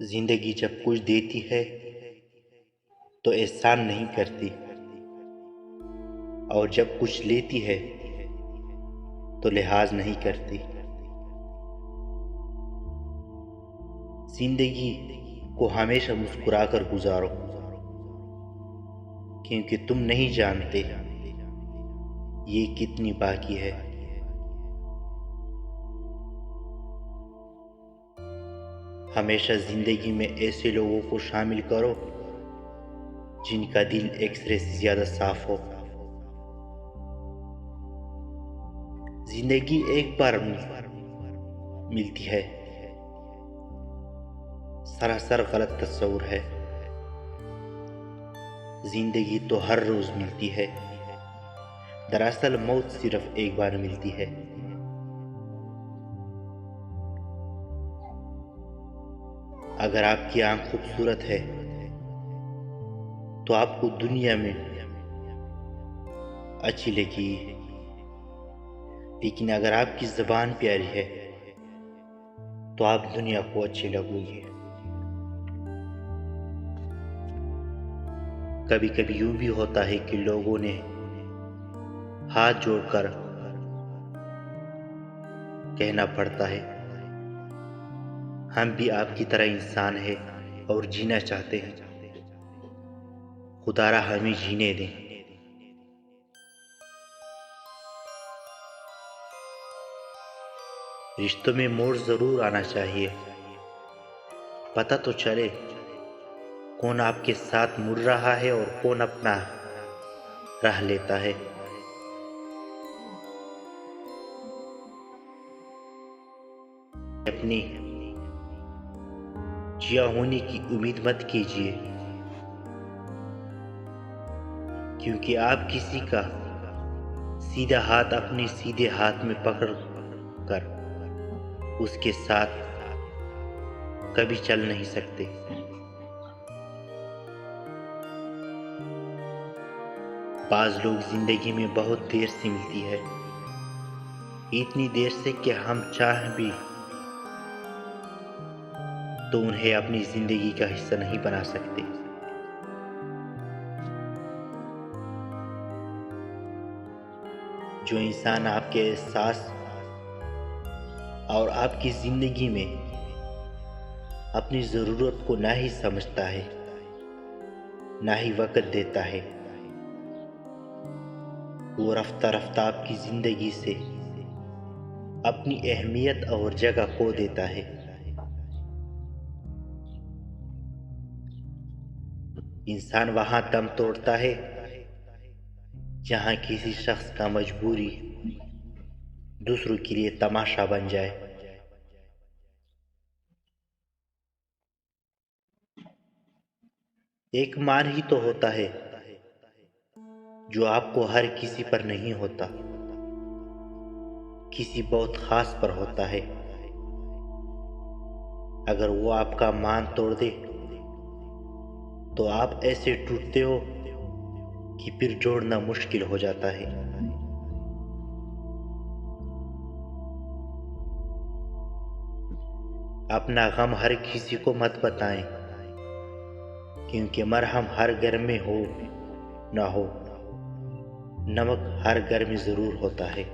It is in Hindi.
जिंदगी जब कुछ देती है तो एहसान नहीं करती, और जब कुछ लेती है तो लिहाज नहीं करती। जिंदगी को हमेशा मुस्कुराकर गुजारो, क्योंकि तुम नहीं जानते ये कितनी बाकी है। हमेशा जिंदगी में ऐसे लोगों को शामिल करो जिनका दिल एक्सरे से ज्यादा साफ हो। जिंदगी एक बार मिलती है, सरासर गलत तस्वुर है। जिंदगी तो हर रोज मिलती है, दरअसल मौत सिर्फ एक बार मिलती है। अगर आपकी आंख खूबसूरत है तो आपको दुनिया में अच्छी लगी, लेकिन अगर आपकी ज़बान प्यारी है तो आप दुनिया को अच्छी लगोगे। कभी कभी यूं भी होता है कि लोगों ने हाथ जोड़कर कहना पड़ता है, हम भी आपकी तरह इंसान हैं और जीना चाहते हैं, खुदारा हमें जीने दें। रिश्तों में मोड़ जरूर आना चाहिए, पता तो चले कौन आपके साथ मुड़ रहा है और कौन अपना राह लेता है। अपनी जिया होने की उम्मीद मत कीजिए, क्योंकि आप किसी का सीधा हाथ अपने सीधे हाथ में पकड़ कर उसके साथ कभी चल नहीं सकते। बाज लोग जिंदगी में बहुत देर से मिलती है, इतनी देर से कि हम चाह भी तो उन्हें अपनी जिंदगी का हिस्सा नहीं बना सकते। जो इंसान आपके एहसास और आपकी जिंदगी में अपनी जरूरत को ना ही समझता है ना ही वक्त देता है, वो रफ्ता रफ्ता आपकी जिंदगी से अपनी अहमियत और जगह खो देता है। इंसान वहां दम तोड़ता है जहां किसी शख्स का मजबूरी दूसरों के लिए तमाशा बन जाए। एक मान ही तो होता है जो आपको हर किसी पर नहीं होता, किसी बहुत खास पर होता है। अगर वो आपका मान तोड़ दे तो आप ऐसे टूटते हो कि फिर जोड़ना मुश्किल हो जाता है। अपना गम हर किसी को मत बताएं, क्योंकि मरहम हर घर में हो ना हो, नमक हर घर में जरूर होता है।